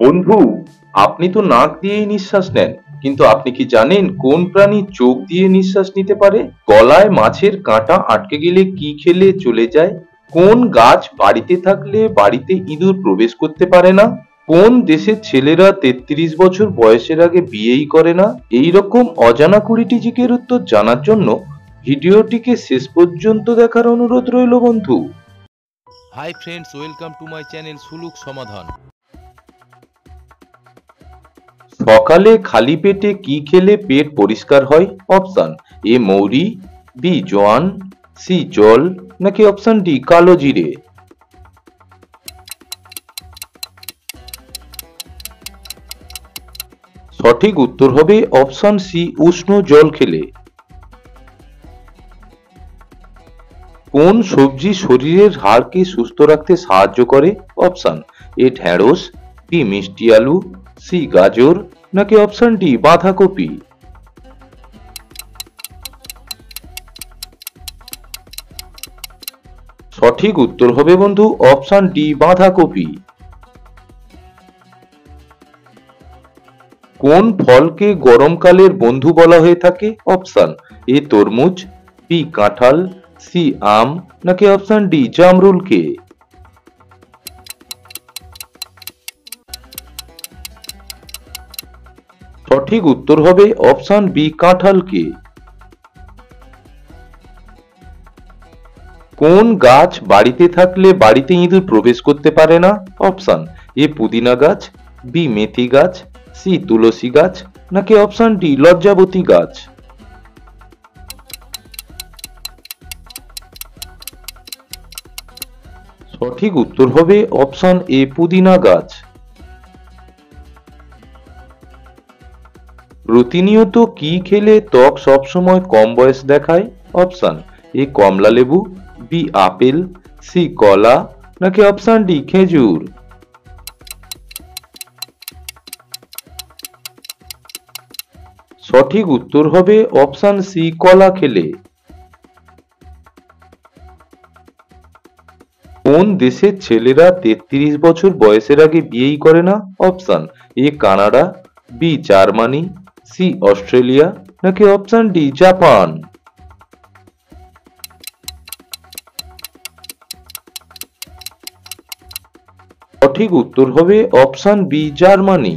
বন্ধু, আপনি তো নাক দিয়েই নিঃশ্বাস নেন, কিন্তু আপনি কি জানেন কোন প্রাণী চোখ দিয়ে নিঃশ্বাস নিতে পারে? গলায় মাছের কাঁটা আটকে গেলে কি খেলে চলে যায়? কোন গাছ বাড়িতে থাকলে বাড়িতে ইঁদুর প্রবেশ করতে পারে না? কোন দেশের ছেলেরা 33 বছর বয়সের আগে বিয়েই করে না? এই রকম অজানা 20টি জিকের উত্তর জানার জন্য ভিডিওটিকে শেষ পর্যন্ত দেখার অনুরোধ রইল বন্ধু। Hi friends, welcome to my channel Suluk Samadhan. সকালে খালি পেটে কি খেলে পেট পরিষ্কার হয়? অপশন এ মৌরি, বি জোয়ান, সি জল, নাকি অপশন ডি কালো জিরে। সঠিক উত্তর হবে অপশন সি উষ্ণ জল খেলে। কোন সবজি শরীরের হাড়কে সুস্থ রাখতে সাহায্য করে? অপশন এ ঢেঁড়স, বি মিষ্টি আলু, সি গাজর, নাকি অপশন ডি বাঁধাকপি। সঠিক উত্তর হবে বন্ধু অপশন ডি বাঁধাকপি। কোন ফলকে গরমকালের বন্ধু বলা হয়ে থাকে? অপশন এ তরমুজ, বি কাঁঠাল, সি আম, নাকি অপশন ডি জামরুলকে। সঠিক উত্তর হবে অপশন বি কাঁঠালকে। কোন গাছ বাড়িতে থাকলে বাড়িতে ইঁদুর প্রবেশ করতে পারে না? অপশন এ পুদিনা গাছ, বি মেথি গাছ, সি তুলসী গাছ, নাকি অপশন ডি লজ্জাবতী গাছ। সঠিক উত্তর হবে অপশন এ পুদিনা গাছ। প্রতিনিয়ত কি খেলে ত্বক সবসময় কম বয়স দেখায়? অপশন এ কমলা লেবু, বি আপেল, সি কলা, নাকি অপশন ডি খেজুর। সঠিক উত্তর হবে অপশন সি কলা খেলে। কোন দেশের ছেলেরা 33 বছর বয়সের আগে বিয়েই করে না? Option A Canada, B Germany, C Australia, নাকি অপশন ডি জাপান। সঠিক উত্তর হবে অপশন বি জার্মানি।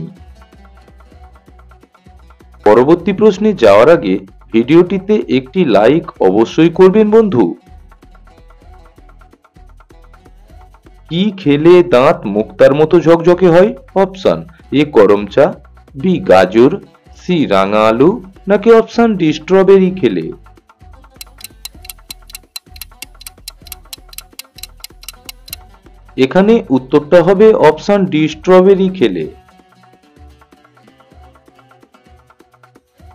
পরবর্তী প্রশ্নে যাওয়ার আগে ভিডিওটিতে একটি লাইক অবশ্যই করবেন বন্ধু। কি খেলে দাঁত মুক্তার মতো ঝকঝকে হয়? অপশন এ গরম চা, বি গাজর, সি রাঙা আলু, নাকি অপশন ডি স্ট্রবেরি খেলে। এখানে উত্তরটা হবে অপশন ডি স্ট্রবেরি খেলে।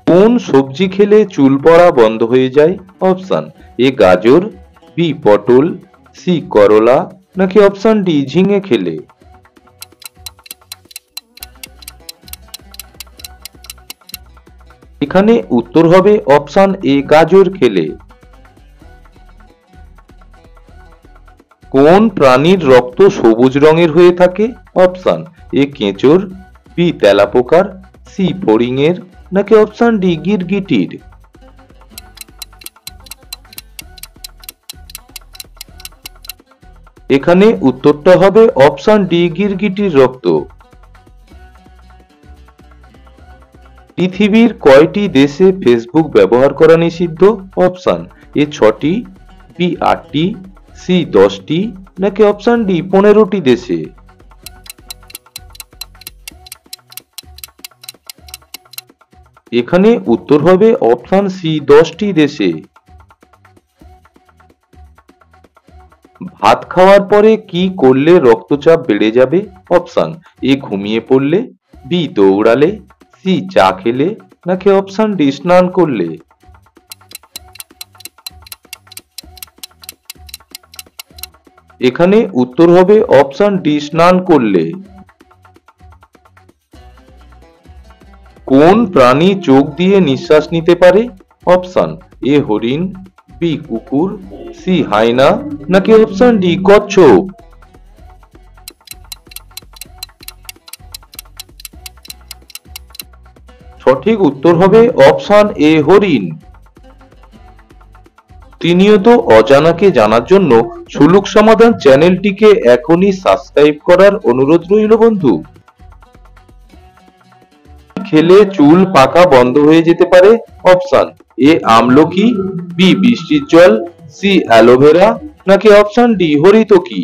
কোন সবজি খেলে চুল পড়া বন্ধ হয়ে যায়? অপশন এ গাজর, বি পটল, সি করলা, নাকি অপশন ডি ঝিঙে খেলে। এখানে উত্তর হবে অপশন এ গাজর খেলে। কোন প্রাণীর রক্ত সবুজ রঙের হয়ে থাকে? অপশন এ কেঁচোর, বি তেলাপোকার, সি ফড়িংয়ের, নাকি অপশন ডি গিরগিটির। এখানে উত্তরটা হবে অপশন ডি গিরগিটির রক্ত। পৃথিবীর কয়টি দেশে ফেসবুক ব্যবহার করা নিষিদ্ধ? অপশন এ 6টি, বি 8টি, সি 10টি, নাকি অপশন ডি 15টি দেশে। এখানে উত্তর হবে অপশন সি 10টি দেশে। ভাত খাওয়ার পরে কি করলে রক্তচাপ বেড়ে যাবে? অপশন এ ঘুমিয়ে পড়লে, বি দৌড়ালে, সি চা খেলে, নাকি অপশন ডি স্নান করলে। এখানে উত্তর হবে অপশন ডি স্নান করলে। কোন প্রাণী চোখ দিয়ে নিঃশ্বাস নিতে পারে? অপশন এ হরিণ, বি কুকুর, সি হায়না, নাকি অপশন ডি কচ্ছপ। সঠিক উত্তর হবে অপশন এ হরিণ। প্রতিনিয়ত অজানাকে জানার জন্য সুলুক সমাধান চ্যানেলটিকে এখনই সাবস্ক্রাইব করার অনুরোধ রইল বন্ধু। খেলে চুল পাকা বন্ধ হয়ে যেতে পারে? অপশন এ আমলকি, বি বৃষ্টির জল, সি অ্যালোভেরা, নাকি অপশন ডি হরিতকি।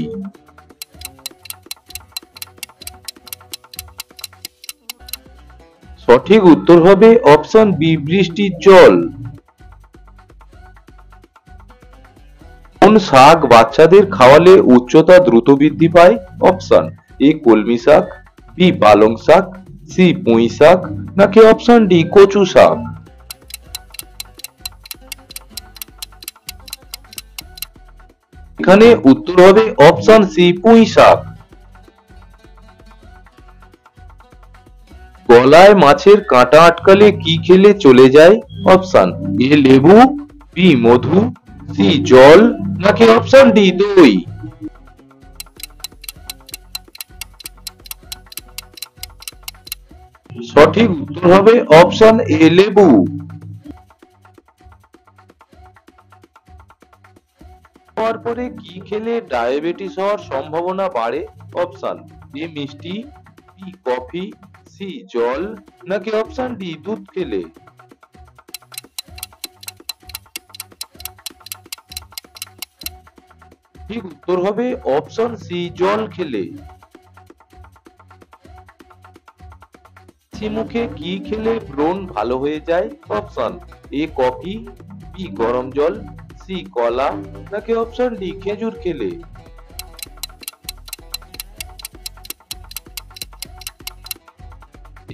সঠিক উত্তর হবে অপশন বি বৃষ্টির জল। কোন শাক বাচ্চাদের খাওয়ালে উচ্চতা দ্রুত বৃদ্ধি পায়? অপশন এ কলমি শাক, বি পালং শাক, সি পুঁই শাক, নাকি অপশন ডি কচু শাক। এখানে উত্তর হবে অপশন সি পুঁই শাক। গলায় মাছের কাঁটা আটকালে কি খেলে চলে যায়? অপশন এ লেবু, বি মধু, সি জল, নাকি অপশন ডি দই। সঠিক উত্তর হবে অপশন এ লেবু। খাওয়ার পরে কি খেলে ডায়াবেটিস হওয়ার সম্ভাবনা বাড়ে? অপশন এ মিষ্টি, বি কফি, সি জল, নাকি অপশন ডি দুধ খেলে। ঠিক উত্তর হবে অপশন সি জল খেলে। মুখে কি খেলে ব্রণ ভালো হয়ে যায়? অপশন এ কফি, বি গরম জল, সি কলা, নাকি অপশন ডি খেজুর খেলে।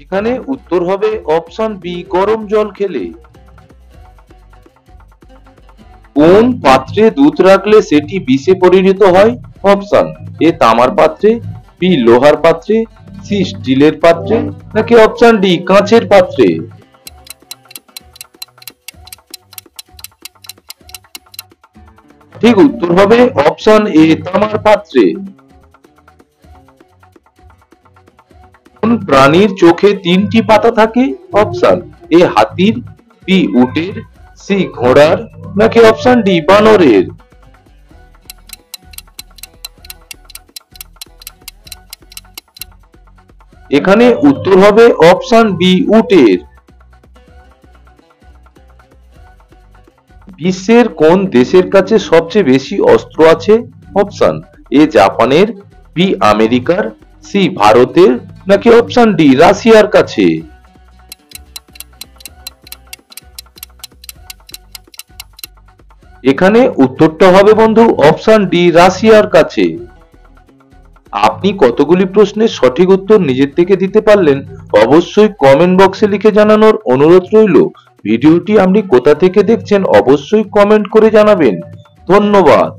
এখানে উত্তর হবে অপশন বি গরম জল খেলে। কোন পাত্রে দুধ রাখলে সেটি বিষে পরিণত হয়? অপশন এ তামার পাত্রে, বি লোহার পাত্রে, সি স্টিলের পাত্রে, নাকি অপশন ডি কাঁচের পাত্রে। ঠিক উত্তর হবে অপশন এ তামার পাত্রে। কোন প্রাণীর চোখে তিনটি পাতা থাকে? অপশন এ হাতির, বি উটের, সি ঘোড়ার, নাকি অপশন ডি বানরের। এখানে উত্তর হবে অপশন বি উটের। বিশ্বের কোন দেশের কাছে সবচেয়ে বেশি অস্ত্র আছে? অপশন এ জাপানের, বি আমেরিকার, সি ভারতের, নাকি অপশন ডি রাশিয়ার কাছে। এখানে উত্তরটা হবে বন্ধু অপশন ডি রাশিয়ার কাছে। আপনি কতগুলি প্রশ্নের সঠিক উত্তর নিজের থেকে দিতে পারলেন অবশ্যই কমেন্ট বক্সে লিখে জানানোর অনুরোধ রইল। ভিডিওটি আপনি কোথা থেকে দেখছেন অবশ্যই কমেন্ট করে জানাবেন। ধন্যবাদ।